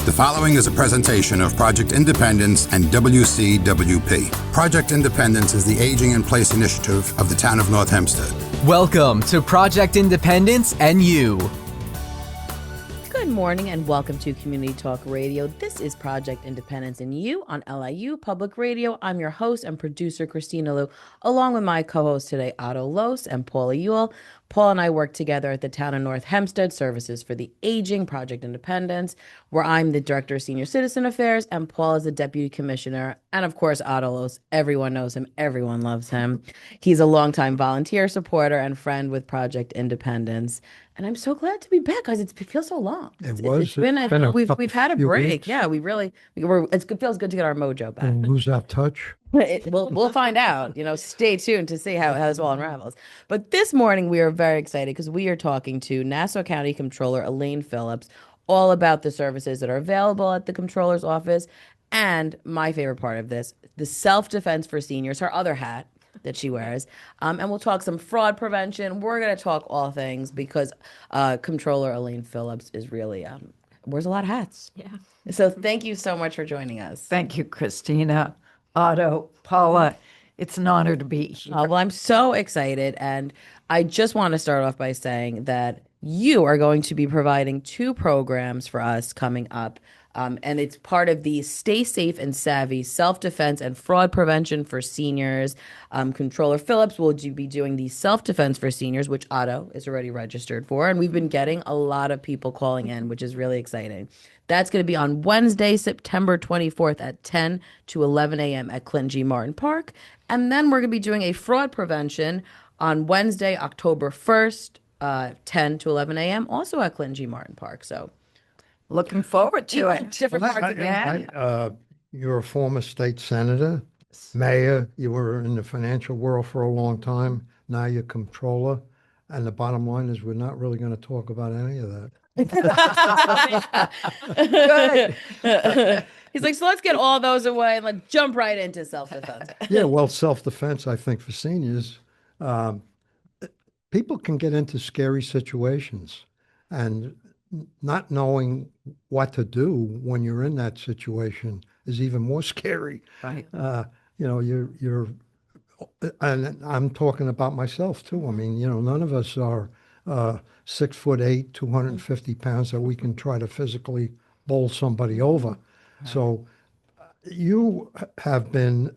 The following is a presentation of Project Independence and WCWP. Project Independence is the Aging in Place initiative of the town of North Hempstead. Welcome to Project Independence and You. Good morning and welcome to Community Talk Radio. This is Project Independence and You on LIU Public Radio. I'm your host and producer, Kristina Liu, along with my co-host today, Otto Los and Paula Ewell. Paul and I work together at the town of North Hempstead Services for the Aging, Project Independence, where I'm the Director of Senior Citizen Affairs and Paul is the Deputy Commissioner. And of course, Otto Los, everyone knows him, everyone loves him. He's a longtime volunteer supporter and friend with Project Independence. And I'm so glad to be back, guys. It feels so long. We've had a break. Weeks. Yeah, it feels good to get our mojo back. And lose that touch. We'll find out. Stay tuned to see how this all unravels. But this morning we are very excited because we are talking to Nassau County Comptroller Elaine Phillips all about the services that are available at the Comptroller's office. And my favorite part of this, the self-defense for seniors, her other hat that she wears. And we'll talk some fraud prevention. We're going to talk all things because Comptroller Elaine Phillips is really wears a lot of hats. Yeah. So thank you so much for joining us. Thank you, Kristina, Otto, Paula. It's an honor to be here. Well, I'm so excited. And I just want to start off by saying that you are going to be providing two programs for us coming up. And it's part of the Stay Safe and Savvy Self-Defense and Fraud Prevention for Seniors. Comptroller Phillips will be doing the Self-Defense for Seniors, which Otto is already registered for. And we've been getting a lot of people calling in, which is really exciting. That's going to be on Wednesday, September 24th at 10 to 11 a.m. at Clinton G. Martin Park. And then we're going to be doing a fraud prevention on Wednesday, October 1st, 10 to 11 a.m., also at Clinton G. Martin Park. So looking forward to it. Different parts of the You're a former state senator, mayor. You were in the financial world for a long time. Now you're comptroller. And the bottom line is we're not really going to talk about any of that. Good. He's like, so let's get all those away and let's jump right into self-defense. Yeah, well, self-defense, I think, for seniors, people can get into scary situations. And not knowing what to do when you're in that situation is even more scary. Right. You're, and I'm talking about myself too. I mean, none of us are 6'8", 250 pounds that we can try to physically bowl somebody over. Right. So you have been,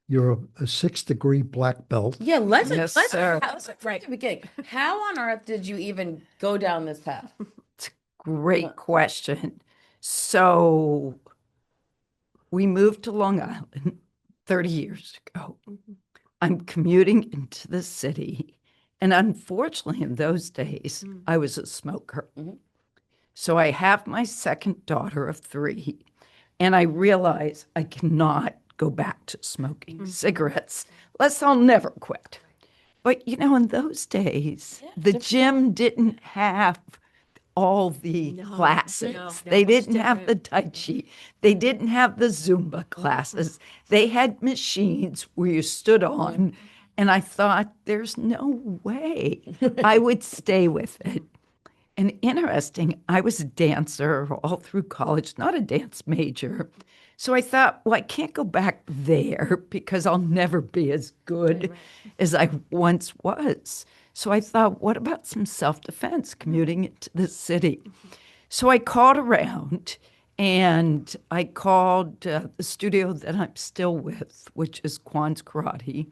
you're a 6-degree black belt. Yeah, let's right. begin. How on earth did you even go down this path? It's a great question. So we moved to Long Island 30 years ago. I'm commuting into the city. And unfortunately, in those days, I was a smoker. So I have my second daughter of 3, and I realize I cannot go back to smoking cigarettes, lest I'll never quit. But, in those days, the gym didn't have all the classes. They didn't have the Tai Chi. They didn't have the Zumba classes. They had machines where you stood on, and I thought, there's no way I would stay with it. And interesting, I was a dancer all through college, not a dance major. So I thought, well, I can't go back there because I'll never be as good as I once was. So I thought, what about some self-defense, commuting into the city? So I called around, and I called the studio that I'm still with, which is Kwan's Karate.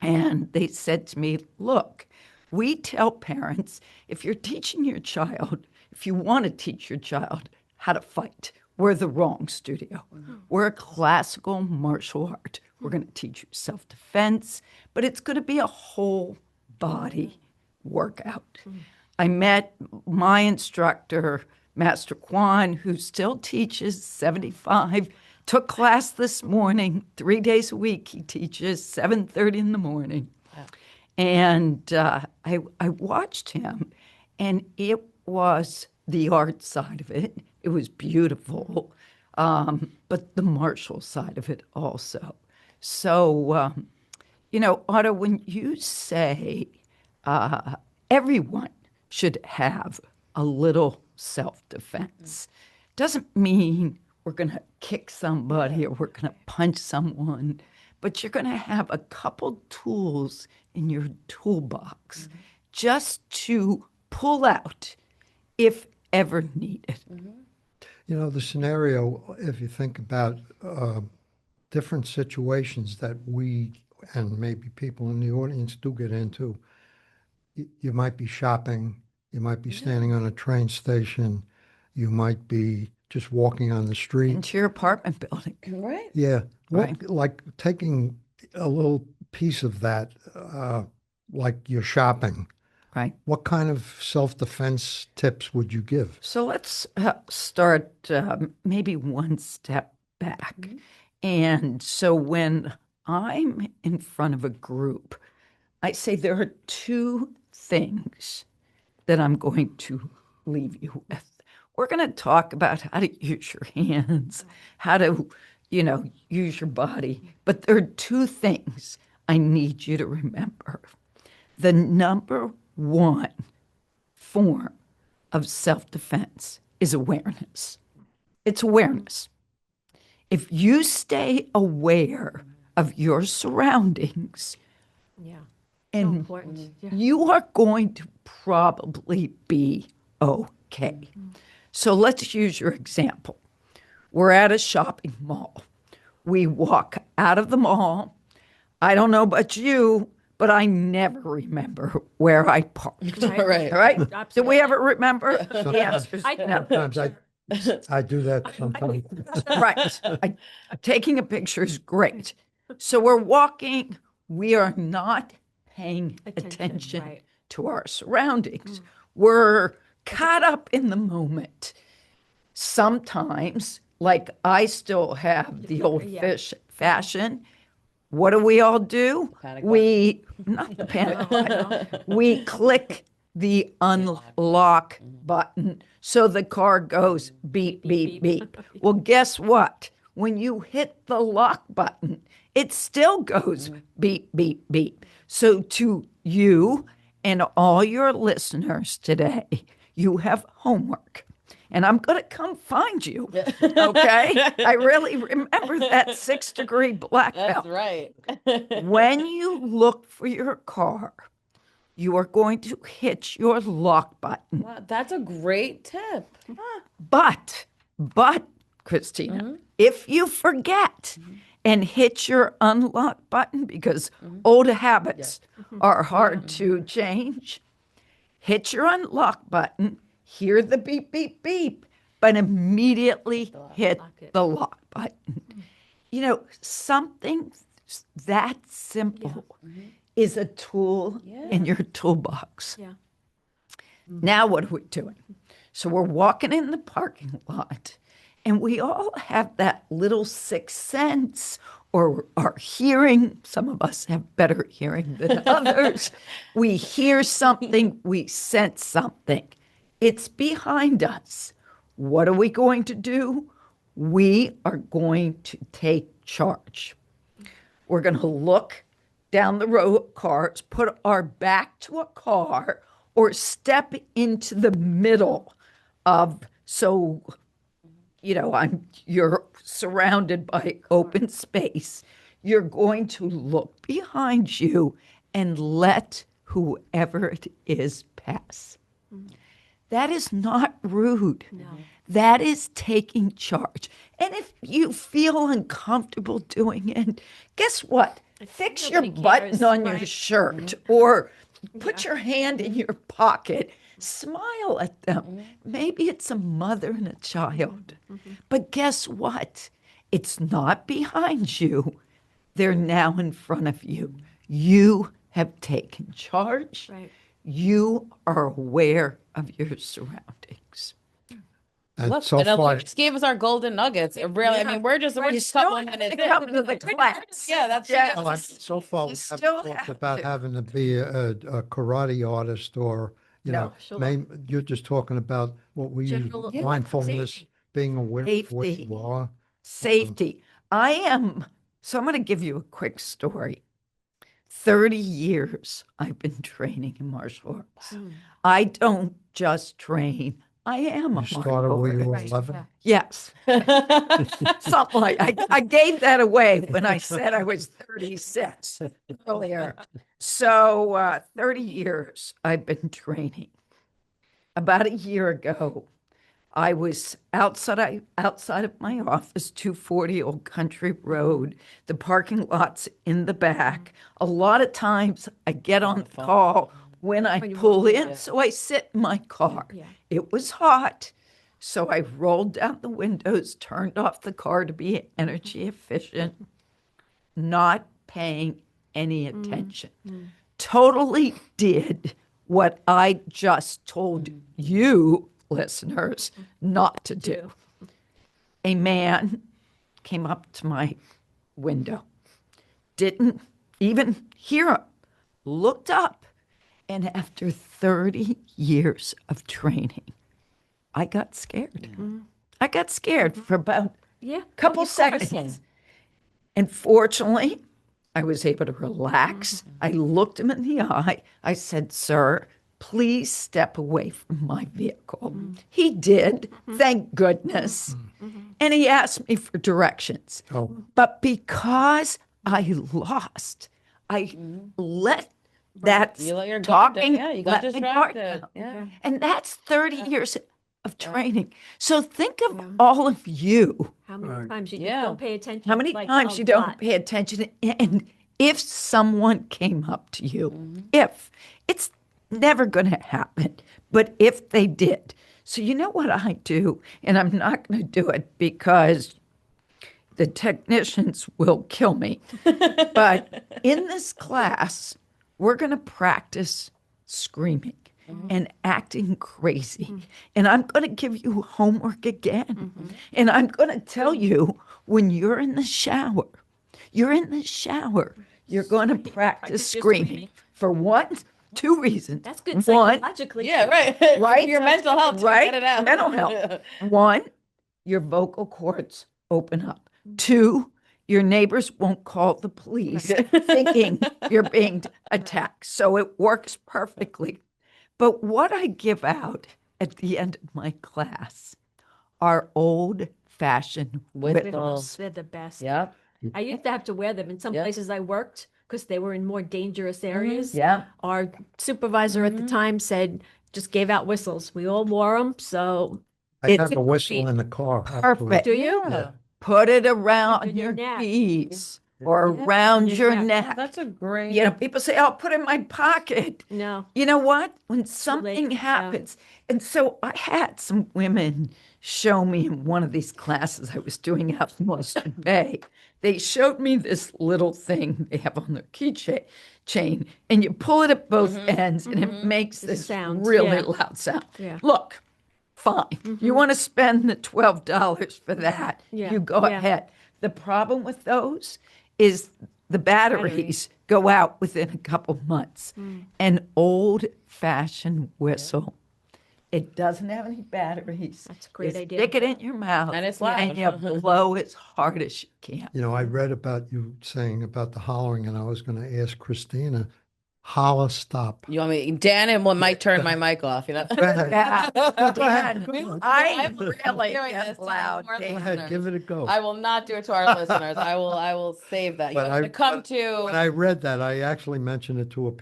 And they said to me, look, we tell parents, if you're teaching your child, if you want to teach your child how to fight, we're the wrong studio. We're a classical martial art. We're going to teach you self-defense, but it's going to be a whole body workout. I met my instructor, Master Kwan, who still teaches 75, took class this morning, 3 days a week. He teaches 7:30 in the morning. And I watched him, and it was the art side of it. It was beautiful, but the martial side of it also. So, Otto, when you say everyone should have a little self-defense, Doesn't mean we're going to kick somebody or we're going to punch someone, but you're going to have a couple tools in your toolbox just to pull out if ever needed. You know, the scenario, if you think about different situations that we and maybe people in the audience do get into, you might be shopping, you might be standing on a train station, you might be just walking on the street. Into your apartment building. Right. Yeah, Right. like taking a little piece of that, like you're shopping. Right. What kind of self-defense tips would you give? So let's start maybe one step back. And so when I'm in front of a group, I say there are two things that I'm going to leave you with. We're going to talk about how to use your hands, how to, use your body. But there are two things I need you to remember. The number one form of self-defense is awareness. It's awareness. If you stay aware of your surroundings, Yeah. and Important. Yeah. you are going to probably be okay. So let's use your example. We're at a shopping mall. We walk out of the mall. I don't know about you, but I never remember where I parked. Right. Right? Do we Absolutely. ever remember? The answer is no. Sometimes I do that sometimes. Right. Taking a picture is great. So we're walking. We are not paying attention right. to our surroundings. We're caught up in the moment. Sometimes, like I still have the old fashioned, what do we all do? Panic Not the panic button. We click the unlock button so the car goes beep, beep, beep. Well, guess what? When you hit the lock button, it still goes beep, beep, beep. So to you and all your listeners today, you have homework. And I'm going to come find you, okay? I really remember that 6-degree black belt. That's right. When you look for your car, you are going to hit your lock button. Wow, that's a great tip. But, Kristina, if you forget and hit your unlock button, because old habits are hard to change, hit your unlock button, hear the beep, beep, beep, but immediately hit the lock button. Something that simple is a tool in your toolbox. Yeah. Now, what are we doing? So we're walking in the parking lot, and we all have that little sixth sense or our hearing. Some of us have better hearing than others. We hear something, we sense something. It's behind us. What are we going to do? We are going to take charge. We're going to look down the row of cars, put our back to a car, or step into the middle of, you're surrounded by open space. You're going to look behind you and let whoever it is pass. That is not rude. No. That is taking charge. And if you feel uncomfortable doing it, guess what? Fix your nobody button cares, on your right? shirt or put your hand in your pocket. Smile at them. Maybe it's a mother and a child. But guess what? It's not behind you. They're now in front of you. You have taken charge. Right. You are aware of your surroundings. And Look, so and far, Elise gave us our golden nuggets. It really, I mean, we're just a couple of minutes in. Come to the class. Yeah, that's well, so far we still haven't talked have about to. having to be a karate artist or, No. you're just talking about what we use, General mindfulness, safety. being aware of what Safety. you are. Safety. I'm going to give you a quick story. 30 years I've been training in martial arts. I don't just train, I am a You started when you were 11? Yes. Something like I gave that away when I said I was 36 earlier. So 30 years I've been training. About a year ago, I was outside of my office, 240 Old Country Road. The parking lot's in the back. A lot of times I get on the call when I pull in, so I sit in my car. It was hot, so I rolled down the windows, turned off the car to be energy efficient, not paying any attention. Totally did what I just told you, listeners, not to do. A man came up to my window, didn't even hear him, looked up, and after 30 years of training, I got scared. I got scared for about a couple seconds. And fortunately, I was able to relax. I looked him in the eye. I said, "Sir, please step away from my vehicle." He did, thank goodness. And he asked me for directions. But because I lost, I let that You let your guard talking, down. Yeah, you got let my guard distracted. down. And that's 30 years of training. So think of all of you. How many times you just don't pay attention? How many Like, times a you don't lot. pay attention? And if someone came up to you, if it's never going to happen, but if they did. So you know what I do? And I'm not going to do it because the technicians will kill me. But in this class, we're going to practice screaming and acting crazy. And I'm going to give you homework again. And I'm going to tell you when you're in the shower, you're going to practice screaming. For what? 2 reasons. That's good One, psychologically. Yeah, right. right? Your mental health, too. Right? Get it out. Mental health. 1, your vocal cords open up. 2, your neighbors won't call the police thinking you're being attacked. So it works perfectly. But what I give out at the end of my class are old-fashioned whistles. They're the best. Yep. I used to have to wear them in some places I worked because they were in more dangerous areas. Yeah. Our supervisor at the time said, just gave out whistles. We all wore them. So I have a whistle in the car. Perfect. do you? Yeah. Put it around In your your neck. knees or around your neck. That's a great. You know, people say, "Oh, put it in my pocket." No. You know what? When something yeah. happens, and so I had some women show me in one of these classes I was doing out in Western Bay. They showed me this little thing they have on their chain, and you pull it at both ends, and it makes this sounds, really yeah. loud sound. Yeah. Look, fine. You want to spend the $12 for that? Yeah, You go yeah. ahead. The problem with those is the batteries go out within a couple months. An old-fashioned whistle, it doesn't have any batteries. That's a great You idea. Stick it in your mouth, And it's loud. and you blow as hard as you can. You know, I read about you saying about the hollering, and I was going to ask Kristina, holla, stop. You want me? Dan and might turn my mic off. You know. Go ahead. Yeah, Go ahead. I I'm really doing get this to loud. our Go ahead. listeners. Give it a go. I will not do it to our listeners. I will save that. You But have to come When to. I read that, I actually mentioned it to a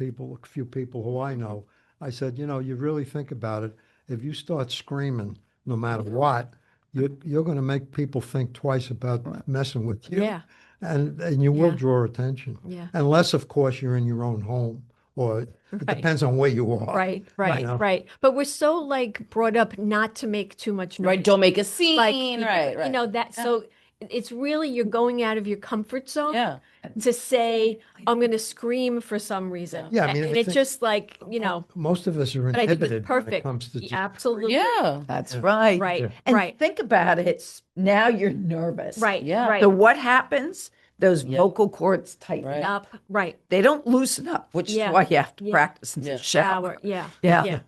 few people who I know. I said, you know, you really think about it. If you start screaming, no matter what, you're going to make people think twice about messing with you. Yeah. And you will draw attention. Yeah. Unless, of course, you're in your own home, or it depends on where you are. Right, You know? right. But we're so like brought up not to make too much noise. Right. Don't make a scene. Like, right. You know, that, so it's really, you're going out of your comfort zone Yeah. to say, I'm going to scream for some reason. Yeah, I mean, And I it's think- just like, you know, Most of us are but I think inhibited it's when it perfect. comes to just Absolutely. Yeah. That's right. Right, And right. think about it. Now you're nervous. Right, Yeah. right. So what happens? Those vocal cords tighten Right. up. Up, right. They don't loosen up, which Yeah. is why you have to Yeah. practice in the shower. Yeah. Yeah. Yeah.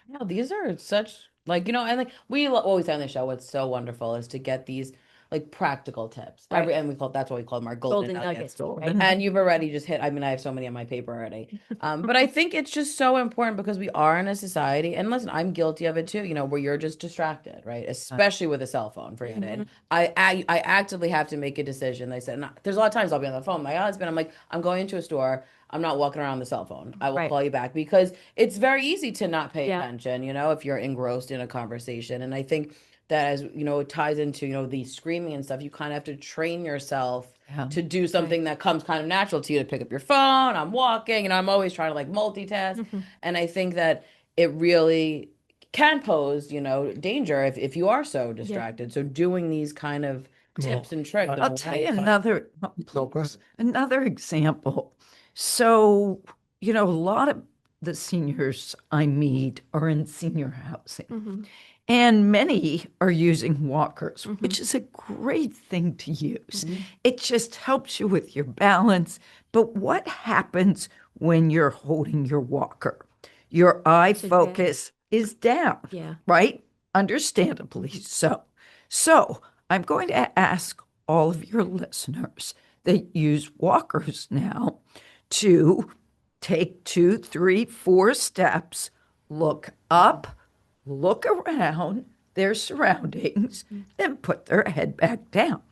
No, these are such like, you know, and like we always say on the show, what's so wonderful is to get these like practical tips. And that's what we call them, our golden nuggets. Right. And you've already just hit, I mean, I have so many on my paper already. But I think it's just so important because we are in a society, and listen, I'm guilty of it too, where you're just distracted, right? Especially with a cell phone, forget it. I actively have to make a decision. I said, and there's a lot of times I'll be on the phone with my husband. I'm like, I'm going into a store. I'm not walking around the cell phone. I will call you back because it's very easy to not pay attention, if you're engrossed in a conversation. And I think that as, it ties into, the screaming and stuff, you kind of have to train yourself to do something that comes kind of natural to you, to pick up your phone. I'm walking, I'm always trying to like multitask. And I think that it really can pose, danger if you are so distracted. So doing these kind of tips and tricks. I'll tell you another go ahead. another example. So, a lot of the seniors I meet are in senior housing. And many are using walkers, which is a great thing to use. It just helps you with your balance. But what happens when you're holding your walker? Your eye focus is down, right? Understandably so. So I'm going to ask all of your listeners that use walkers now to take 2, 3, 4 steps, look up, look around their surroundings, then put their head back down.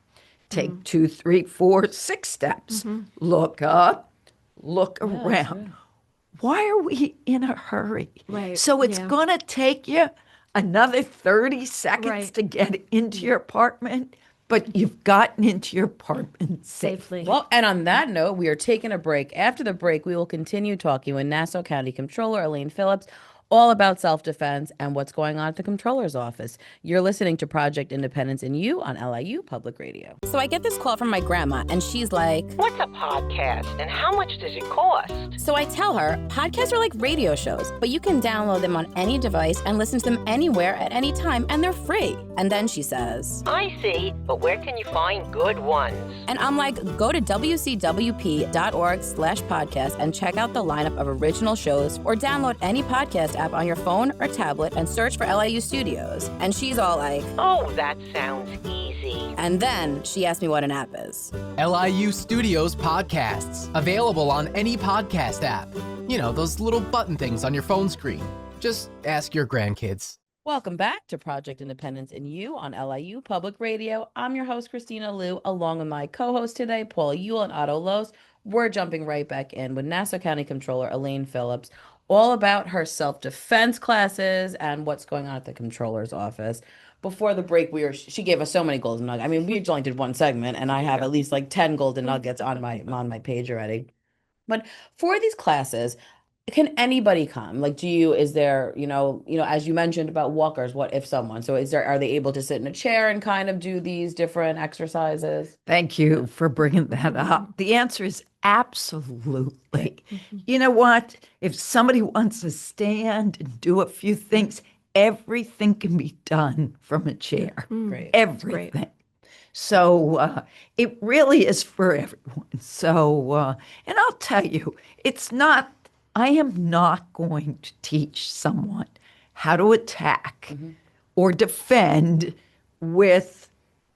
Take 2, 3, 4, 6 steps, look up, look around. Why are we in a hurry? Right. So it's going to take you another 30 seconds to get into your apartment, but you've gotten into your apartment safely. Well, and on that note, we are taking a break. After the break, we will continue talking with Nassau County Comptroller Elaine Phillips all about self-defense and what's going on at the Comptroller's office. You're listening to Project Independence in You on LIU Public Radio. So I get this call from my grandma, and she's like, "What's a podcast and how much does it cost?" So I tell her, podcasts are like radio shows, but you can download them on any device and listen to them anywhere at any time, and they're free. And then she says, "I see, but where can you find good ones?" And I'm like, go to wcwp.org/podcast and check out the lineup of original shows, or download any podcast app on your phone or tablet and search for LIU Studios. And she's all like, "Oh, that sounds easy." And then she asked me what an app is. LIU Studios podcasts, available on any podcast app. Those little button things on your phone screen. Just ask your grandkids. Welcome back to Project Independence in You on LIU Public Radio. I'm your host, Kristina Liu, along with my co-host today, Paula Ewell and Otto Los. We're jumping right back in with Nassau County Comptroller Elaine Phillips, all about her self-defense classes and what's going on at the Comptroller's office. Before the break, she gave us so many golden nuggets. I mean, we only did one segment, and I have at least like 10 golden nuggets on my page already. But for these classes, can anybody come? Like, is there, as you mentioned about walkers, what if someone, so are they able to sit in a chair and kind of do these different exercises? Thank you for bringing that up. The answer is absolutely. You know what? If somebody wants to stand and do a few things, everything can be done from a chair. Great. Everything. So it really is for everyone. So, and I'll tell you, I am not going to teach someone how to attack or defend with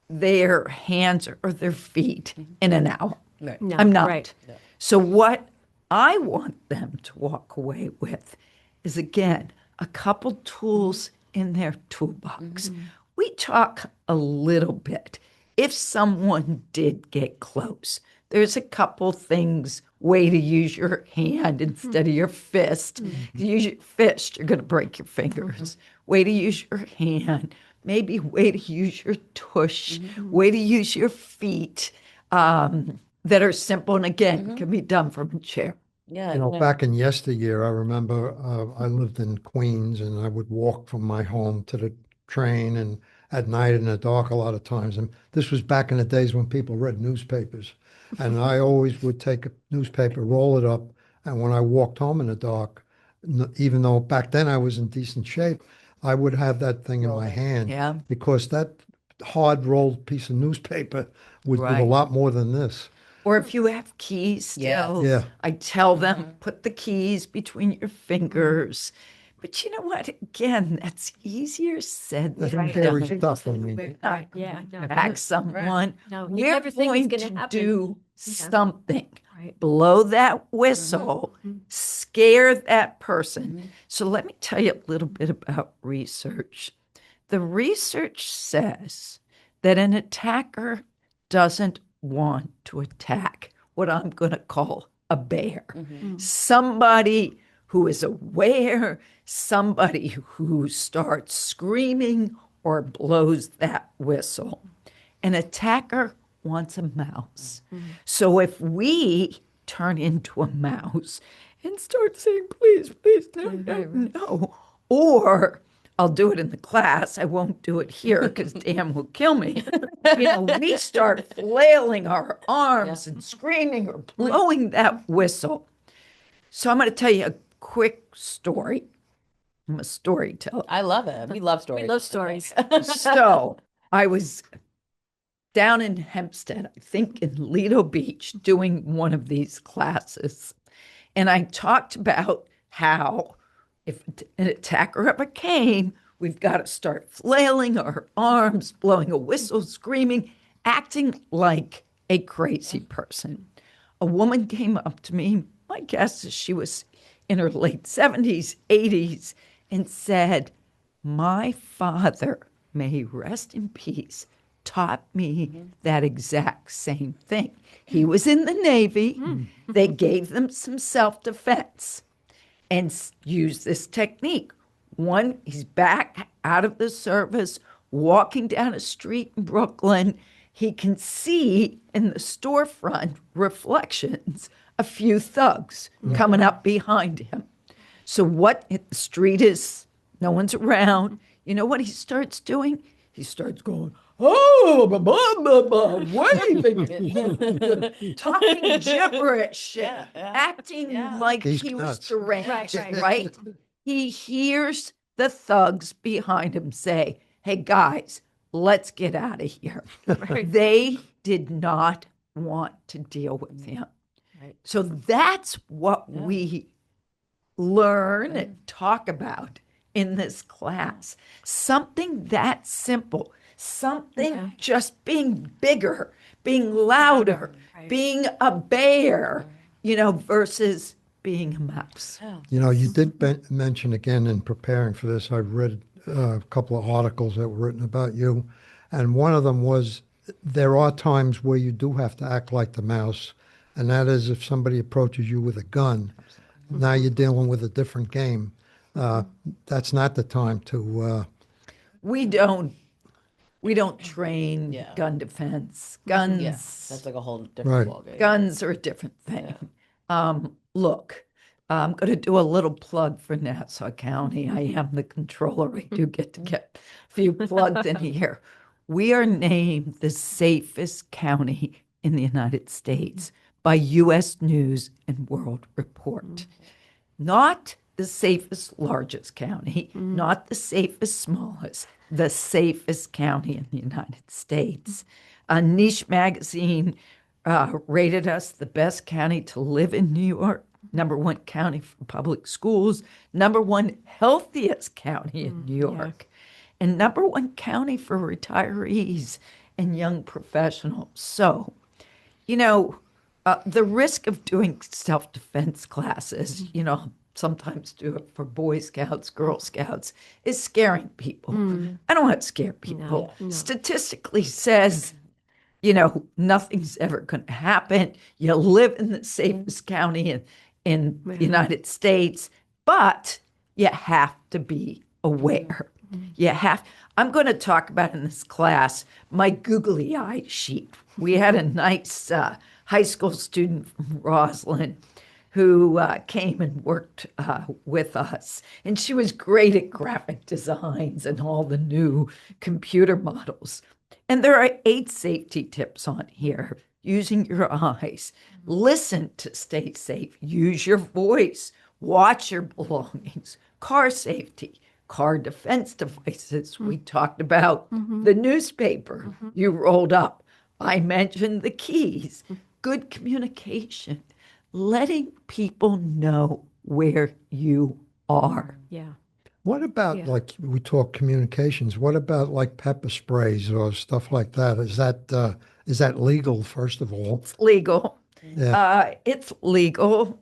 their hands or their feet in an hour. Right. No, I'm not. Right. So what I want them to walk away with is, again, a couple tools in their toolbox. We talk a little bit. If someone did get close, there's a couple things, way to use your hand instead of your fist. If you use your fist, you're going to break your fingers. Way to use your hand, maybe way to use your tush, way to use your feet, that are simple and again can be done from a chair. Yeah. Back in yesteryear, I remember I lived in Queens, and I would walk from my home to the train, and at night in the dark a lot of times. And this was back in the days when people read newspapers. And I always would take a newspaper, roll it up, and when I walked home in the dark, even though back then I was in decent shape, I would have that thing in my hand. Yeah. Because that hard rolled piece of newspaper would do a lot more than this. Or if you have keys still, Yeah. I tell them, put the keys between your fingers, But you know what? Again, that's easier said That's than scary done. stuff. I mean, We're not Yeah, going to no. attack someone. No, you We're never think it's going gonna to happen. do Yeah. something. Right. Blow that whistle, Mm-hmm. scare that person. So let me tell you a little bit about research. The research says that an attacker doesn't want to attack what I'm going to call a bear. Somebody who is aware, somebody who starts screaming or blows that whistle. An attacker wants a mouse. So if we turn into a mouse and start saying, please, please, no, no, no, or I'll do it in the class. I won't do it here because Dan will kill me. We start flailing our arms and screaming or blowing that whistle. So I'm going to tell you a quick story. I'm a storyteller. I love it. We love stories. We love stories. So I was down in Hempstead, I think in Lido Beach, doing one of these classes. And I talked about how if an attacker ever came, we've got to start flailing our arms, blowing a whistle, screaming, acting like a crazy person. A woman came up to me, my guess is she was in her late 70s, 80s, and said, my father, may he rest in peace, taught me that exact same thing. He was in the Navy. They gave them some self-defense and used this technique. One, he's back out of the service, walking down a street in Brooklyn. He can see in the storefront reflections a few thugs coming up behind him. So what the street is, no one's around. You know what he starts doing? He starts going, oh, blah, blah, blah, waving, talking gibberish, acting like He's he was nuts. deranged, Right. right? He hears the thugs behind him say, hey, guys, let's get out of here. They did not want to deal with him. Right. So that's what we learn and talk about in this class. Something that simple, something just being bigger, being louder, being a bear, versus being a mouse. You know, you did mention again in preparing for this, I've read a couple of articles that were written about you, and one of them was there are times where you do have to act like the mouse, and that is if somebody approaches you with a gun. Now you're dealing with a different game. That's not the time to. We don't train gun defense. Guns. Yeah, that's like a whole different Right. ballgame. Guns are a different thing. Look, I'm going to do a little plug for Nassau County. I am the controller. I do get to get a few plugs in here. We are named the safest county in the United States by U.S. News and World Report. Not the safest largest county, not the safest smallest, the safest county in the United States. A Niche magazine rated us the best county to live in New York, #1 county for public schools, #1 healthiest county in New York, and #1 county for retirees and young professionals. So, the risk of doing self-defense classes, sometimes do it for Boy Scouts, Girl Scouts, is scaring people. I don't want to scare people. Statistically says, nothing's ever going to happen. You live in the safest county in the United States, but you have to be aware. I'm going to talk about in this class my googly eye sheet. We had a nice high school student from Roslyn who came and worked with us. And she was great at graphic designs and all the new computer models. And there are 8 safety tips on here. Using your eyes, listen to stay safe, use your voice, watch your belongings, car safety, car defense devices. We talked about the newspaper you rolled up. I mentioned the keys, good communication, letting people know where you are. Yeah. What about like we talk communications? What about like pepper sprays or stuff like that? Is that legal, first of all? It's legal. Yeah. It's legal.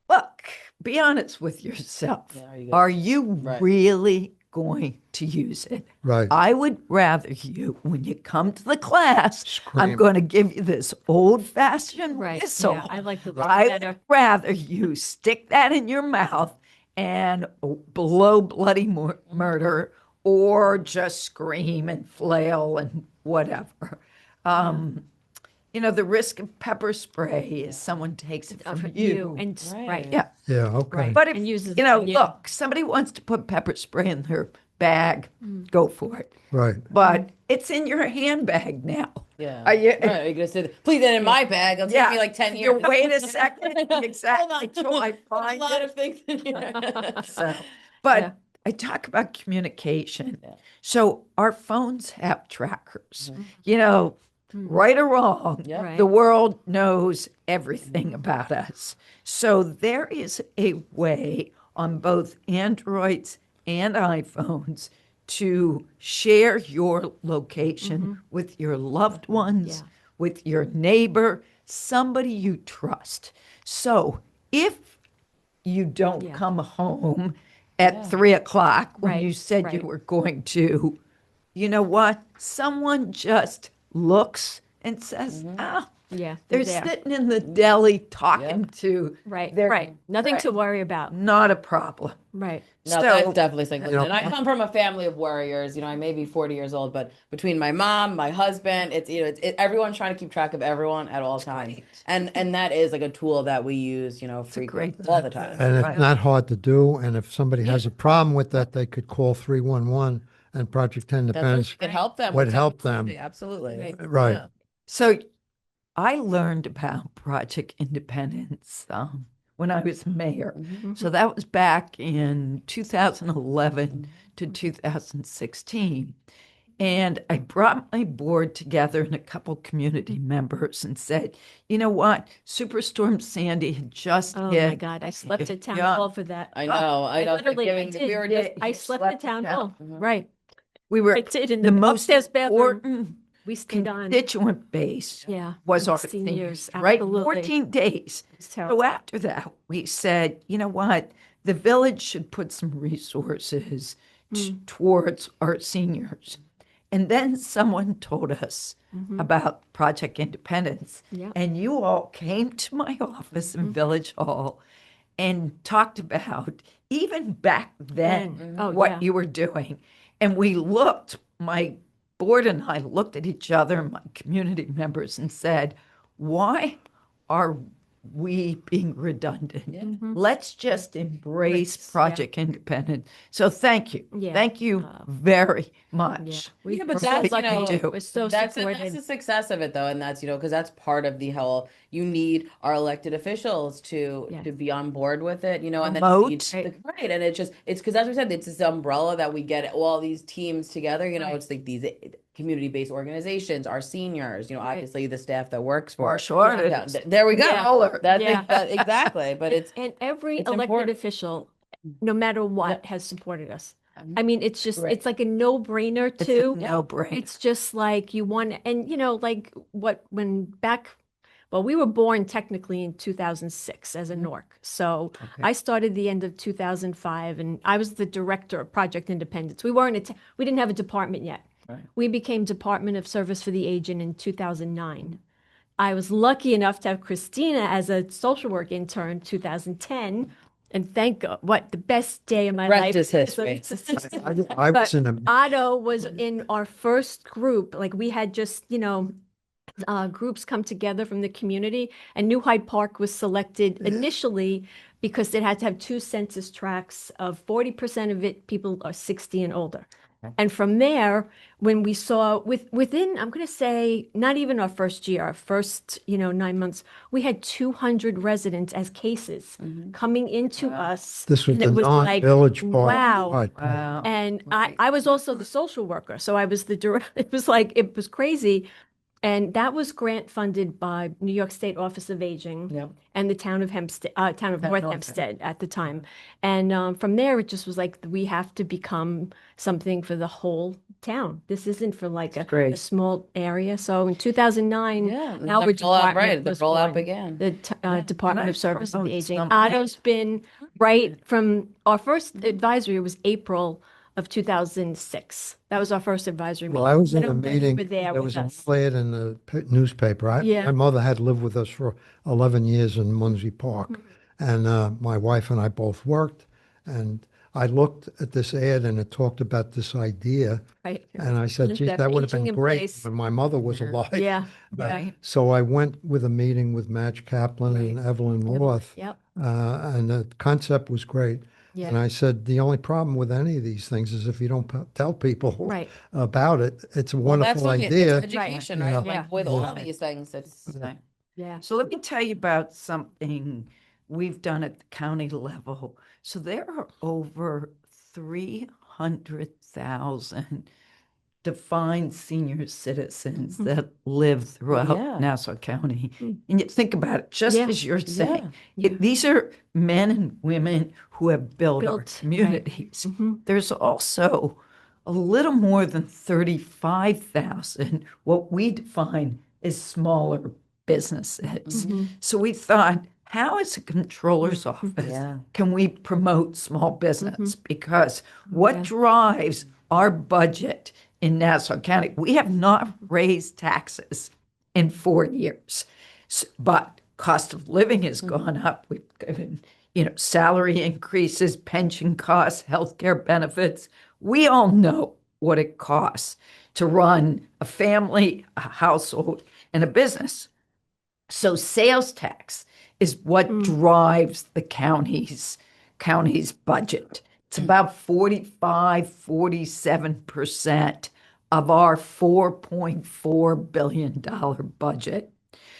Look, be honest with yourself. Yeah, Are you Right. really going to use it? Right. I would rather you, when you come to the class, I'm Scream. going to give you this old-fashioned Right. whistle. Yeah, I like the I better. would rather you stick that in your mouth and blow bloody murder or just scream and flail and whatever. The risk of pepper spray is someone takes it from you. And right. Yeah. Yeah. Okay. Right. But if, And uses it on you. look, somebody wants to put pepper spray in their bag, go for it. Right. But it's in your handbag now. Yeah. Are you- Right. Are you gonna say, please, that in my bag? It'll take me like 10 You years. wait a second. Exactly. Till I A find lot it. of things in here. So, but Yeah. I talk about communication. So our phones have trackers. Right or wrong, Yeah. Right. the world knows everything about us. So there is a way on both Androids and iPhones to share your location with your loved ones, Yeah. with your neighbor, somebody you trust. So if you don't Yeah. come home at 3 o'clock when Right, you said you right. were going to, you know what? Someone just looks and says, Yeah. they're there. sitting in the deli talking to Right. their Right. Nothing to friend. worry about. Not a problem. Right. No, So- that's definitely something. know- And I come from a family of warriors. I may be 40 years old, but between my mom, my husband, everyone's trying to keep track of everyone at all times. And that is like a tool that we use, frequently, great all the time. And it's Right. not hard to do. And if somebody has a problem with that, they could call 311 and Project Independence Could help them. would with help technology, them. Absolutely. Right. Yeah. So I learned about Project Independence when I was mayor. So that was back in 2011 to 2016. And I brought my board together and a couple community members and said, you know what? Superstorm Sandy had just Oh hit. my God. I slept at town Yeah. hall for that. I know. I know. Literally, I Thanksgiving, we did. were just I slept slept at town at hall. Right. We were I did in the the most upstairs bathroom. important We stayed on. constituent base Yeah. was our seniors. seniors, right? Absolutely. 14 days. It's terrible. So after that, we said, you know what? The village should put some resources towards our seniors. And then someone told us about Project Independence. Yeah. And you all came to my office in Village Hall and talked about, even back then, Oh, what yeah. you were doing. And we looked, my board and I looked at each other, my community members, and said, why are we being redundant? Let's just embrace Project Independent. So thank you. Yeah. Thank you very much. Yeah. Yeah, but for that's, what you do. We're so that's supported. the success of it, though, and that's because that's part of the whole. You need our elected officials to be on board with it, and then Promote. you need right, and it's because as we said, it's this umbrella that we get all these teams together. It's like these community-based organizations, our seniors, obviously the staff that works for For us. sure. Yeah, there we go. Yeah. That's Yeah. exactly, but it's And every it's elected important. official, no matter what, has supported us. I mean, it's just, Great. it's like a no-brainer It's a too. no-brainer. It's just like you want, and like we were born technically in 2006 as a NORC. So I started the end of 2005 and I was the director of Project Independence. We didn't have a department yet. We became Department of Service for the Aged in 2009. I was lucky enough to have Kristina as a social work intern 2010. And thank God, the best day of my Rest life. is history. I was But in a Otto was in our first group. Like we had just, groups come together from the community, and New Hyde Park was selected initially because it had to have 2 census tracts of 40% of it, people are 60 and older. And from there, when we saw within, I'm going to say, not even our first year, our first, 9 months, we had 200 residents as cases coming into us. This was and the it was like, non-village part. wow. Right. And I was also the social worker. So I was the direct, it was crazy. And that was grant funded by New York State Office of Aging Yep. and the town of town of North Hempstead at the time. And from there, it just was like, we have to become something for the whole town. This isn't for like a Great. small area. So in 2009, Yeah, now the we're rollout, right, department the was rollout born. began. The Department And of Service of promote Aging. something. Otto's been right from our first advisory was April of 2006. That was our first advisory meeting. Well, I was in a don't know if you meeting, were there there with was an us. ad in the newspaper. Yeah. My mother had lived with us for 11 years in Muncie Park. And my wife and I both worked. And I looked at this ad and it talked about this idea. Right. And I said, geez, That that would have aging been in great place. when my mother was alive. Yeah. Right. So I went with a meeting with Madge Kaplan and Evelyn Roth. Yep. And the concept was great. Yeah. And I said, the only problem with any of these things is if you don't tell people Right. about it, it's a Well, that's wonderful what idea. it's education, Right. right? Yeah. Like with all of these things, it's Yeah. So let me tell you about something we've done at the county level. So there are over 300,000 defined senior citizens that live throughout Yeah. Nassau County. And you think about it, just Yeah. as you're saying, Yeah. these are men and women who have built our Built, right. communities. There's also a little more than 35,000 what we define as smaller businesses. So we thought, how as a controller's office Yeah. can we promote small business? Because what drives our budget in Nassau County, we have not raised taxes in 4 years, but cost of living has gone up. We've given, salary increases, pension costs, healthcare benefits. We all know what it costs to run a family, a household, and a business. So sales tax is what drives the county's budget. It's about 47% of our $4.4 billion budget.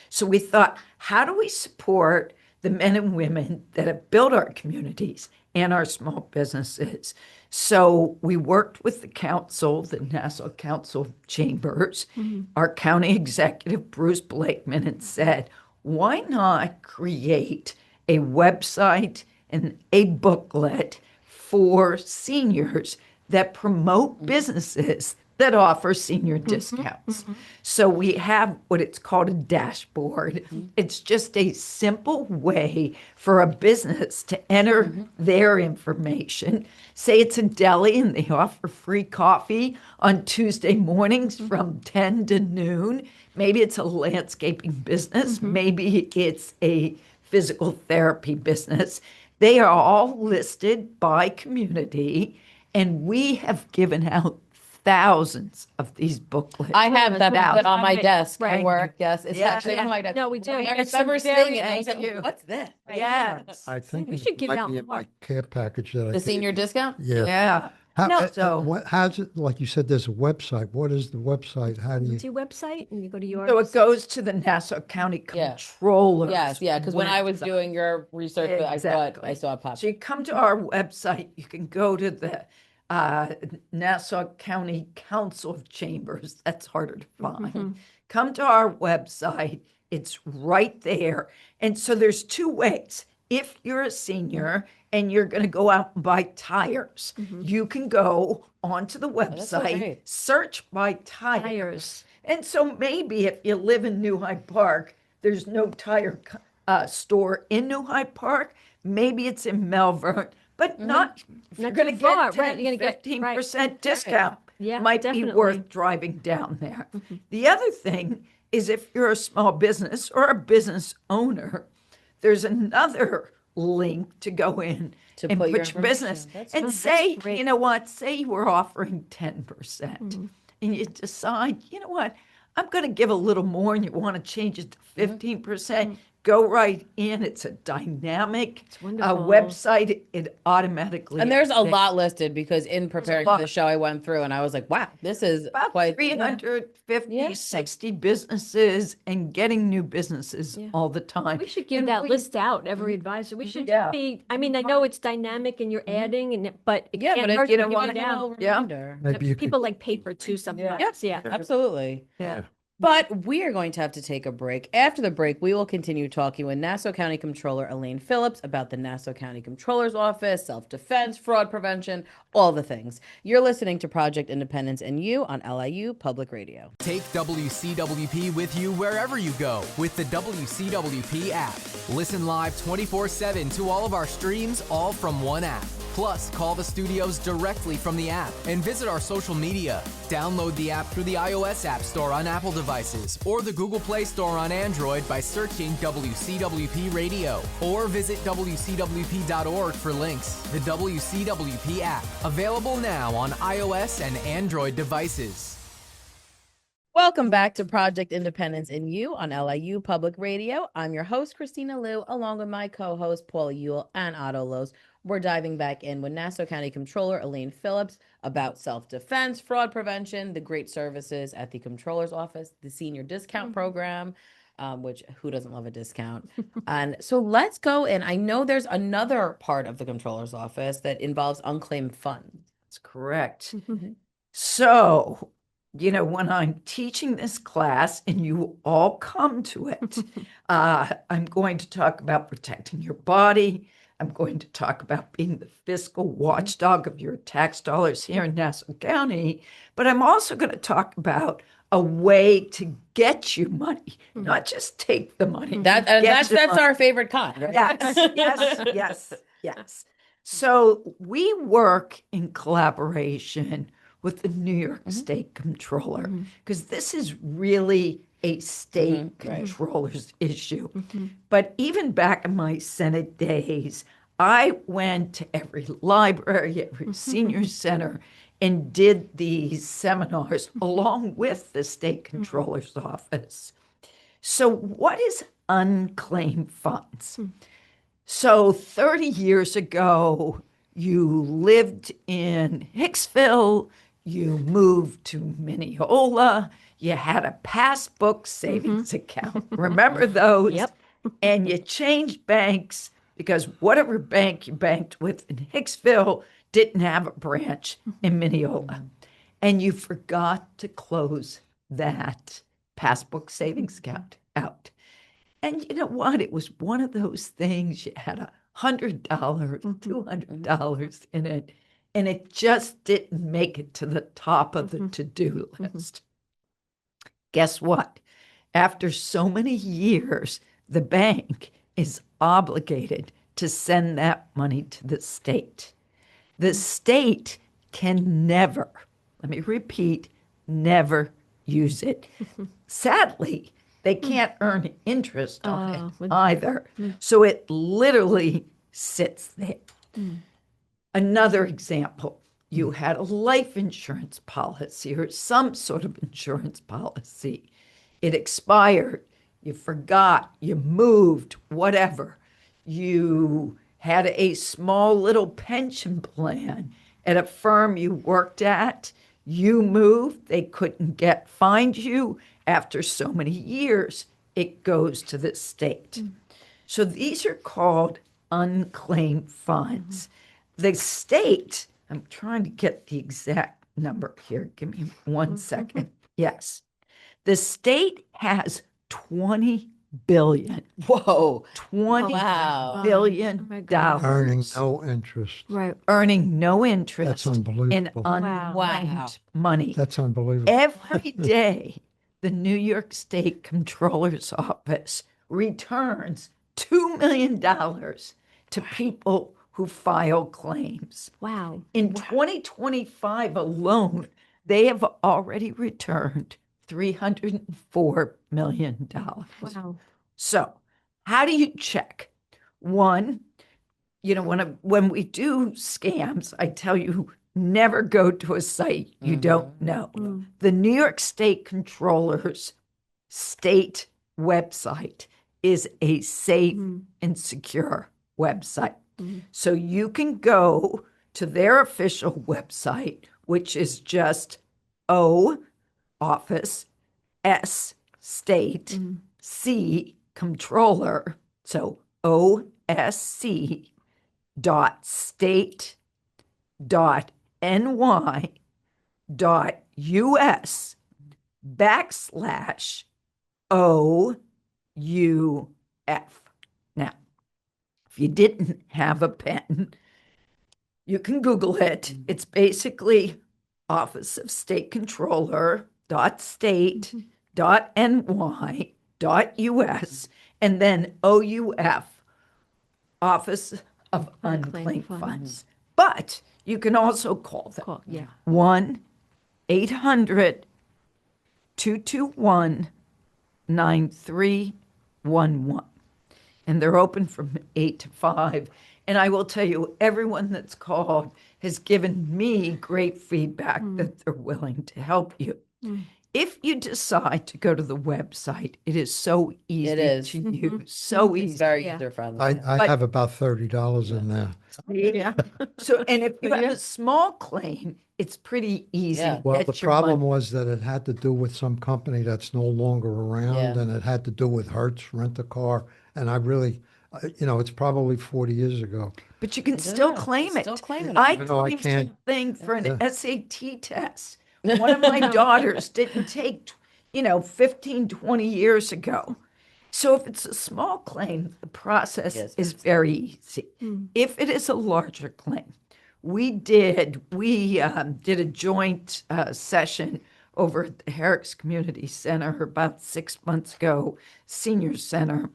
So we thought, how do we support the men and women that have built our communities and our small businesses? So we worked with the council, the Nassau Council of Chambers, our county executive, Bruce Blakeman, and said, why not create a website and a booklet for seniors that promote businesses that offer senior discounts? So we have what it's called a dashboard. It's just a simple way for a business to enter their information. Say it's a deli and they offer free coffee on Tuesday mornings from 10 to noon. Maybe it's a landscaping business. Maybe it's a physical therapy business. They are all listed by community, and we have given out thousands of these booklets. I have that Wow. booklet on my Right. desk Right. at work. Yes, it's Yeah. actually on my desk. No, we do. I It's remember very seeing it. And I was thank like, you. what's this? Yes. I think We it should give might out be in my more. care package that I The think- senior discount? Yeah. Yeah. So- How's it, like you said, there's a website. What is the website? How do you? It's your website and you go to yours. So it goes to the Nassau County Yeah. Controller. Yes, yeah, because when I was doing your research, I Exactly. saw it pop. So you come to our website, you can go to the Nassau County Council of Chambers. That's harder to find. Come to our website. It's right there. And so there's two ways. If you're a senior and you're going to go out and buy tires, you can go onto the that's so website, great. search by tires. And so maybe if you live in New Hyde Park, there's no tire store in New Hyde Park. Maybe it's in Melbourne, but not if you're Not going to too far, get right, 10, you're gonna get- 15% discount. Yeah, might be definitely. worth driving down there. The other thing is if you're a small business or a business owner, there's another link to go in To and put your put your business information. and say, great. you know what, say you were offering 10% and you decide, you know what, I'm going to give a little more and you want to change it to 15%. Go right in. It's a dynamic wonderful. website. It automatically And there's a updates. lot listed because in preparing for lot. the show, I went through and I was like, wow, this is About quite 350, Yeah. 60 businesses and getting new businesses all the time. We should give And that we- list out, every advisor. We should Yeah. be, I mean, I know it's dynamic and you're adding and, but it Yeah, can't but if hurt you to don't give want it to down. know, Yeah. reminder. Maybe you could. People like paper too sometimes, yeah. Absolutely. Yeah. But we are going to have to take a break. After the break, we will continue talking with Nassau County Comptroller Elaine Phillips about the Nassau County Comptroller's Office, self-defense, fraud prevention, all the things. You're listening to Project Independence and You on LIU Public Radio. Take WCWP with you wherever you go with the WCWP app. Listen live 24/7 to all of our streams, all from one app. Plus, call the studios directly from the app and visit our social media. Download the app through the iOS App Store on Apple devices or the Google Play Store on Android by searching WCWP Radio, or visit WCWP.org for links. The WCWP app, available now on iOS and Android devices. Welcome back to Project Independence and You on LIU Public Radio. I'm your host, Kristina Liu, along with my co-hosts, Paula Ewell and Otto Loos. We're diving back in with Nassau County Comptroller Elaine Phillips about self-defense, fraud prevention, the great services at the Comptroller's Office, the senior discount program, which who doesn't love a discount? And so let's go in. I know there's another part of the Comptroller's Office that involves unclaimed funds. That's correct. So, when I'm teaching this class and you all come to it, I'm going to talk about protecting your body. I'm going to talk about being the fiscal watchdog of your tax dollars here in Nassau County, but I'm also going to talk about a way to get you money, not just take the money. That's our favorite kind, right? Yes. So we work in collaboration with the New York State Comptroller, because this is really a state controller's issue. But even back in my Senate days, I went to every library, every senior center, and did these seminars along with the state controller's office. So what is unclaimed funds? So 30 years ago, you lived in Hicksville, you moved to Mineola, you had a passbook savings account. Remember those? Yep. And you changed banks because whatever bank you banked with in Hicksville didn't have a branch in Mineola. And you forgot to close that passbook savings account out. And you know what? It was one of those things, you had $100, $200 in it, and it just didn't make it to the top of the to-do list. Guess what? After so many years, the bank is obligated to send that money to the state. The state can never, let me repeat, never use it. Sadly, they can't earn interest on it either. So it literally sits there. Another example, you had a life insurance policy or some sort of insurance policy. It expired, you forgot, you moved, whatever. You had a small little pension plan at a firm you worked at. You moved, they couldn't find you. After so many years, it goes to the state. So these are called unclaimed funds. The state, I'm trying to get the exact number here. Give me 1 second. Yes. The state has $20 billion. Whoa. $20 billion dollars. Earning no interest. Right. Earning no interest. That's unbelievable. In unclaimed money. That's unbelievable. Every day, the New York State Comptroller's Office returns $2 million to people who file claims. Wow. In 2025 alone, they have already returned $304 million. Wow. So, how do you check? One, when we do scams, I tell you, never go to a site you don't know. The New York State Comptroller's state website is a safe and secure website. So you can go to their official website, which is just O, office, S, state, C, comptroller. So OSC dot state dot NY dot US /OUF. Now, if you didn't have a pen, you can Google it. It's basically Office of State Controller .state.ny.us and then OUF, Office of Unclaimed Funds. But you can also call them Cool. Yeah. 1-800-221-9311. And they're open from 8 to 5. And I will tell you, everyone that's called has given me great feedback that they're willing to help you. If you decide to go to the website, it is so easy to use, so easy. It's very Yeah. user-friendly. I have about $30 in there. Yeah. So, and if you have a small claim, it's pretty easy. Yeah. to Well, get the your problem money. was that it had to do with some company that's no longer around, Yeah. and it had to do with Hertz Rent-A-Car, and I really, it's probably 40 years ago. But you can still Yeah, claim it. still claim it. I Even though I claimed can't- something for an Yeah. SAT test. One of my daughters didn't take, 15, 20 years ago. So if it's a small claim, the process Yes. is very easy. If it is a larger claim, we did a joint session over at the Herrick's Community Center about 6 months ago, senior center,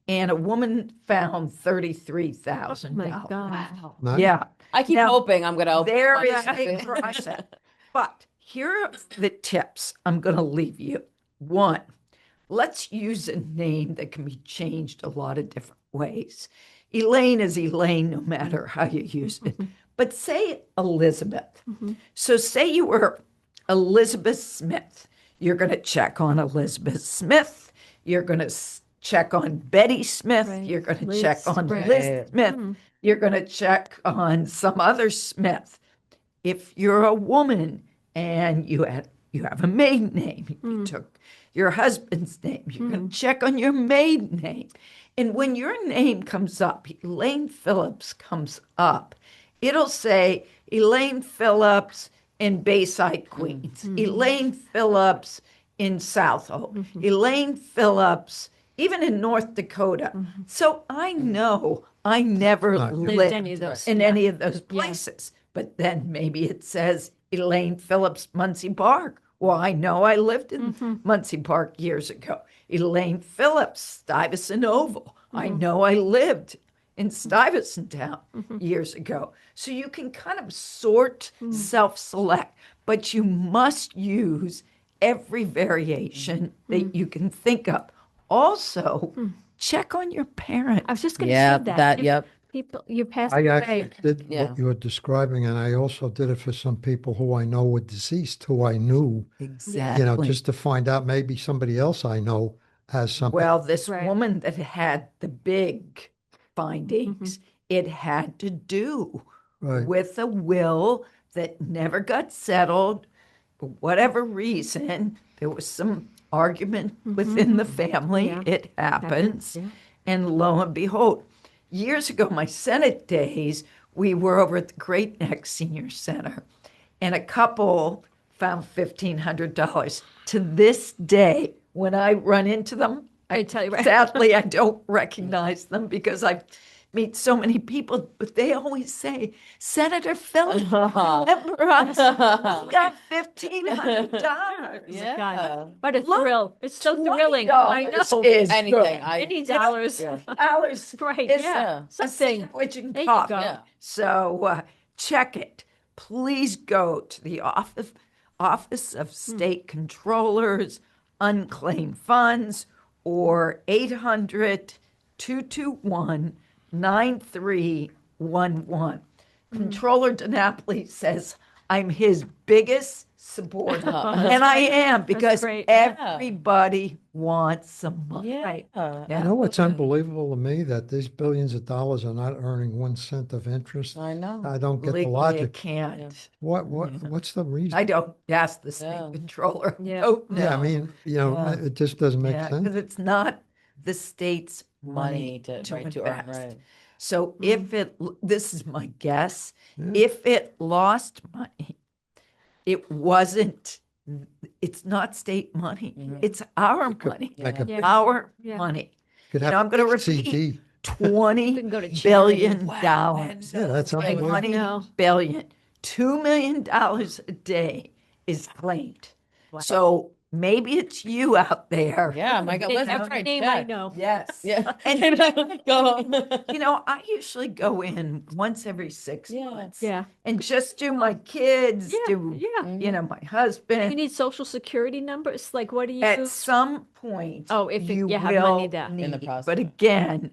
and a woman found $33,000. My God. Nice. Yeah. I keep Now, hoping I'm going to open there one is a soon. process. But here are the tips I'm going to leave you. One, let's use a name that can be changed a lot of different ways. Elaine is Elaine, no matter how you use it. But say Elizabeth. So say you were Elizabeth Smith. You're going to check on Elizabeth Smith. You're going to check on Betty Smith. Right. You're going to Liz, check on right. Liz Smith. You're going to check on some other Smith. If you're a woman and you have a maiden name, you took your husband's name, you're going to check on your maiden name. And when your name comes up, Elaine Phillips comes up, it'll say Elaine Phillips in Bayside, Queens, Elaine Phillips in South Hope, Elaine Phillips even in North Dakota. So I know I never lived any of those, in any of those places. But then maybe it says Elaine Phillips, Muncie Park. Well, I know I lived in Muncie Park years ago. Elaine Phillips, Stuyvesant Oval. I know I lived in Stuyvesant Town years ago. So you can kind of sort, self-select, but you must use every variation that you can think of. Also, check on your parents. I was just going to Yeah, say that. that, If yep. People, you passed I away. actually did Yeah. what you were describing, and I also did it for some people who I know were deceased, who I knew, Exactly. just to find out maybe somebody else I know has something. Well, this Right. woman that had the big findings, it had to do Right. with a will that never got settled. For whatever reason, there was some argument within the family. Yeah. It happens. Yeah. And lo and behold, years ago, my Senate days, we were over at the Great Neck Senior Center, and a couple found $1,500. To this day, when I run into them, I tell you, right. sadly, I don't recognize them because I meet so many people, but they always say, Senator Phillips, remember us? We got $1,500. Yeah. God. What a Look, thrill. It's so thrilling. I know. $20 is Anything. good. Any dollars. Dollars Right, is yeah. a Something. sandwich and There you coffee. go. Yeah. So check it. Please go to the Office of State Controllers, Unclaimed Funds, or 800-221-9311. Controller DiNapoli says, I'm his biggest supporter. And I am, because great. everybody wants some money. Yeah. Right. You know what's unbelievable to me? That these billions of dollars are not earning 1 cent of interest. I know. I don't get the Legally, logic. it can't. What's the reason? I don't ask the state Yeah. controller. Yeah. Don't know. Yeah, I mean, Yeah. it just doesn't make Yeah, sense. because it's not the state's Money money to, to right, to earn, invest. right. So if this is my guess, if it lost money, it wasn't It's not state money. It's our money. Like a Yeah. Our Yeah. money. could You know, have I'm going to repeat CD. $20 can go to billion charity. dollars. Yeah, that's unbelievable. 20 billion. $2 million a day is claimed. So maybe it's you out there. Yeah, my God, Name let's every write name I check. know. Yes. Yeah. And Go. you know, I usually go in once every 6 Yeah. months. Yeah. And just do my kids, Yeah, do yeah. you know, my You husband. need social security numbers? Like, what do you? At some point, Oh, if you you have will money there. In the need. process. But again,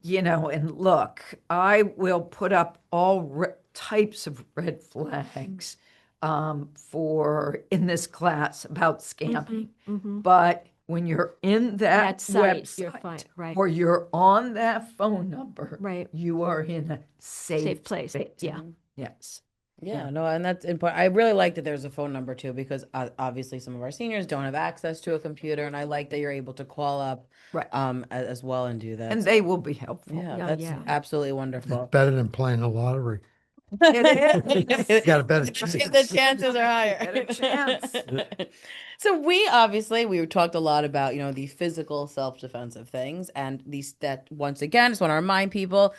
you know, and look, I will put up all types of red flags for in this class about scamming. But when you're in that That site, website you're fine, right. or you're on that phone number, Right. you are in a safe place, space. yeah. Yes. Yeah, no, and that's important. I really like that there's a phone number too, because obviously some of our seniors don't have access to a computer, and I like that you're able to call up, Right. as well and do that. And So, they will be helpful. yeah, Yeah, that's yeah. absolutely wonderful. Better than playing the lottery. It is. Got a better The chance. chances are higher. Better chance. So we talked a lot about, the physical self-defense of things, and that once again, just want to remind people,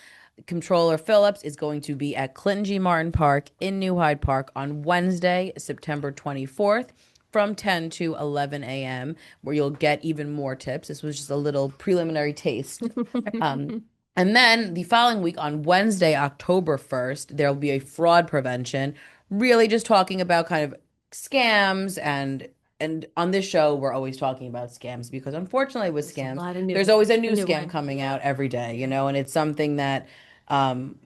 Comptroller Phillips is going to be at Clinton G. Martin Park in New Hyde Park on Wednesday, September 24th from 10 to 11 a.m., where you'll get even more tips. This was just a little preliminary taste. And then the following week on Wednesday, October 1st, there'll be a fraud prevention, really just talking about kind of scams, and on this show we're always talking about scams because unfortunately with a lot of scams new- there's always a new new scam one. coming out every day, and it's something that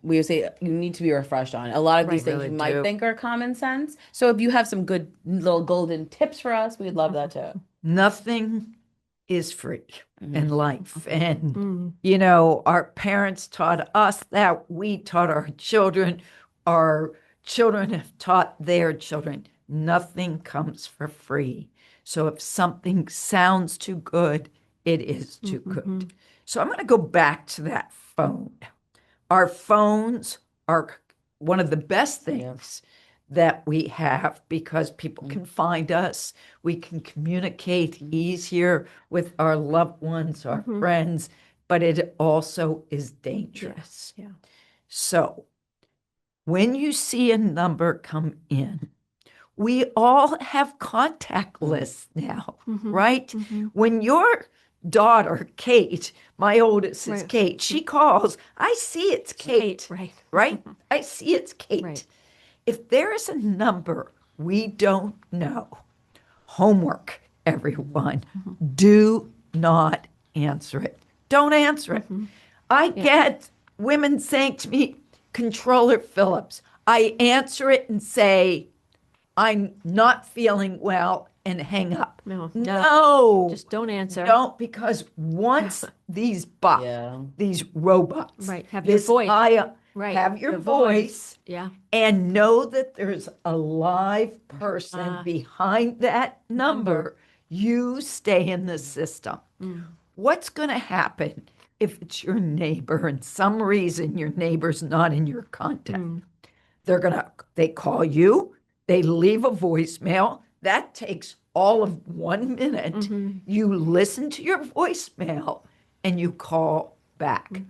we would say you need to be refreshed on. A lot of these Right. things Really you might do. think are common sense. So if you have some good little golden tips for us, we'd love that too. Nothing is free in life. And, you know, our parents taught us that, we taught our children have taught their children. Nothing comes for free. So if something sounds too good, it is too good. So I'm going to go back to that phone. Our phones are one of the best things that we have because people can find us. We can communicate easier with our loved ones, our friends, but it also is dangerous. Yeah. So when you see a number come in, we all have contact lists now, right? When your daughter, Kate, my oldest is Right. Kate, she calls, I see it's Kate, Right. right? I see it's Kate. Right. If there is a number we don't know, homework, everyone, do not answer it. Don't answer it. I get women saying to me, Comptroller Phillips, I answer it and say, I'm not feeling well and hang up. No. Just don't answer. Don't, because once these bots, Yeah. these robots, Right, have your this voice. Right, have your voice, Yeah. and know that there's a live person behind that number, you stay in the system. What's going to happen if it's your neighbor and some reason your neighbor's not in your contact? They call you, they leave a voicemail. That takes all of 1 minute. You listen to your voicemail and you call back.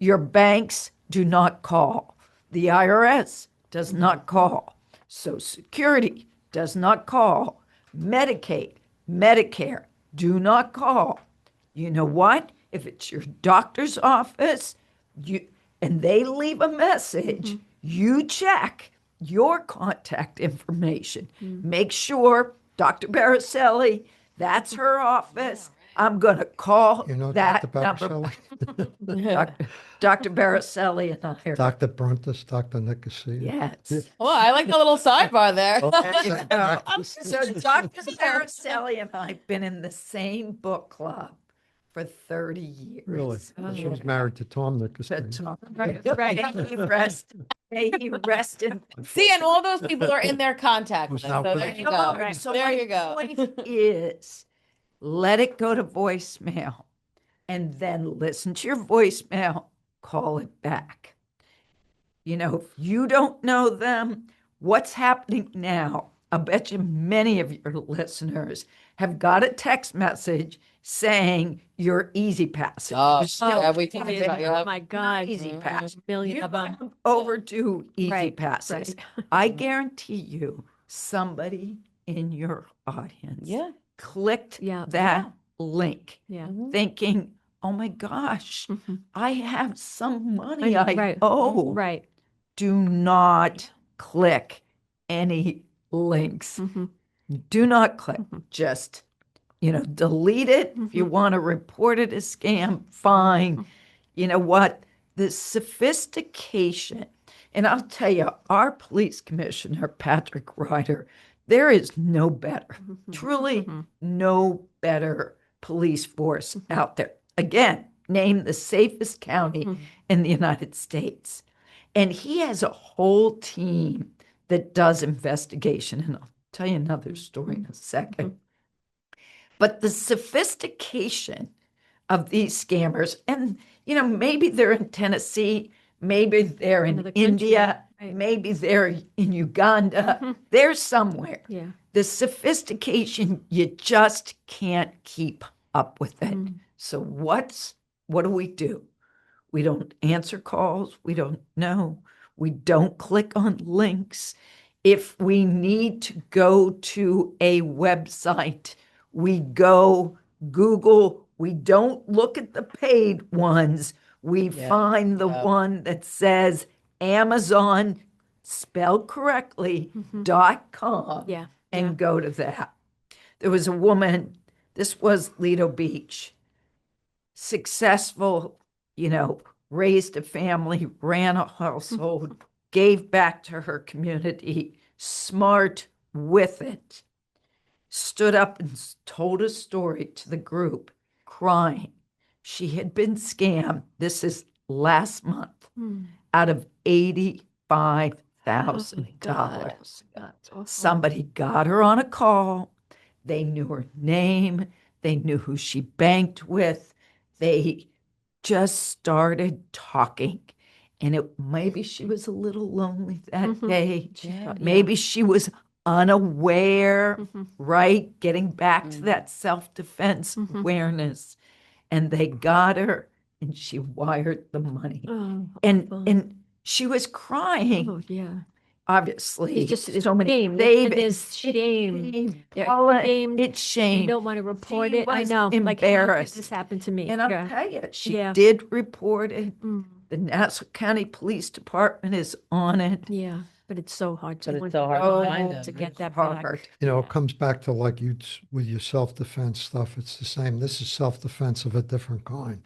Your banks do not call. The IRS does not call. Social Security does not call. Medicaid, Medicare do not call. You know what? If it's your doctor's office, and they leave a message, you check your contact information. Make sure Dr. Baracelli, that's her office. I'm going to call You know that Dr. number. Baracelli? Dr. Baracelli and I are. Dr. Bruntis, Dr. Nicosia. Yes. Well, I like the little sidebar there. So Dr. Baracelli and I have been in the same book club for 30 years. Really? She was married to Tom Nicosia. But Tom, right. May he rest in. See, and all those people are in their contact Who's list. now So with there us. you go. Right. So There my you go. point is, let it go to voicemail and then listen to your voicemail, call it back. You know, if you don't know them, what's happening now I bet you many of your listeners have got a text message saying you're easy passing. Oh, You're still yeah, we talked having about it. Oh my God. easy pass. Million You of them. overdo easy Right, passes. right. I guarantee you, somebody in your audience Yeah. clicked Yeah. that link, Yeah. thinking, "Oh my gosh, I have some money know, I right. owe." Right. Do not click any links. Do not click. Just, delete it. If you want to report it as scam, fine. You know what? The sophistication, and I'll tell you, our police commissioner, Patrick Ryder, there is no better, truly no better police force out there. Again, named the safest county in the United States. And he has a whole team that does investigation. And I'll tell you another story in a second. But the sophistication of these scammers, and maybe they're in Tennessee, maybe they're in Another country, India, right. maybe they're in Uganda, they're somewhere. Yeah. The sophistication, you just can't keep up with it. So what do we do? We don't answer calls. We don't know. We don't click on links. If we need to go to a website, we go Google. We don't look at the paid ones. We find the one that says Amazon, spelled correctly, .com, Yeah. and go to that. There was a woman, this was Lido Beach, successful, raised a family, ran a household, gave back to her community, smart with it, stood up and told a story to the group, crying. She had been scammed, this is last month, out of $85,000. Somebody got her on a call. They knew her name. They knew who she banked with. They just started talking. And maybe she was a little lonely that day. Maybe she was unaware, right? Getting back to that self-defense awareness. And they got her and she wired the money. And she was crying. Oh, yeah. Obviously, It's just so many shame. savings. There's shame. They're Paula, ashamed. it's shame. They don't want to report She it. I was know. Like, how did embarrassed. this happen to me? And I'll Yeah. tell you, she Yeah. did report it. The Nassau County Police Department is on it. Yeah. But it's so hard to, But it's so hard to find them. to get that Hard. back. It comes back to like with your self-defense stuff, it's the same. This is self-defense of a different kind.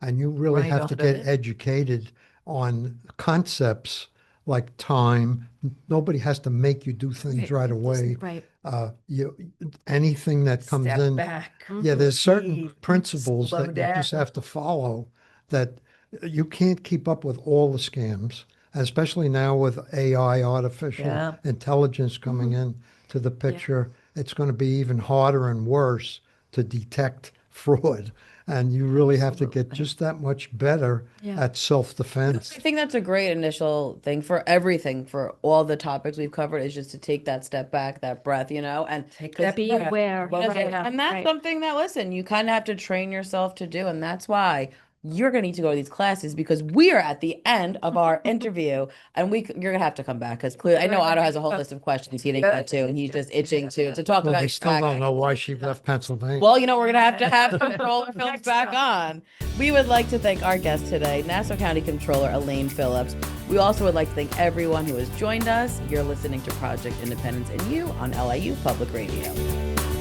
And you really Right have to on get it. educated on concepts like time. Nobody has to make you do things right away. Right. Anything that comes Step in. back. Yeah, there's certain Breathe. principles Slow that you just down. have to follow that you can't keep up with all the scams, especially now with AI, artificial Yeah. intelligence coming in to the picture. It's going to be even harder and worse to detect fraud. And you really have to get just that much better at self-defense. I think that's a great initial thing for everything, for all the topics we've covered, is just to take that step back, that breath, and Take that Be breath. aware. Right. And that's something that, listen, you kind of have to train yourself to do. And that's why you're going to need to go to these classes, because we are at the end of our interview and you're going to have to come back, because clearly I know Otto has a whole list of questions he didn't get to, and he's just itching to talk Well, about they your still don't background. know why she left Pennsylvania. Well, we're going to have Comptroller Phillips back on. We would like to thank our guest today, Nassau County Comptroller Elaine Phillips. We also would like to thank everyone who has joined us. You're listening to Project Independence and You on LIU Public Radio.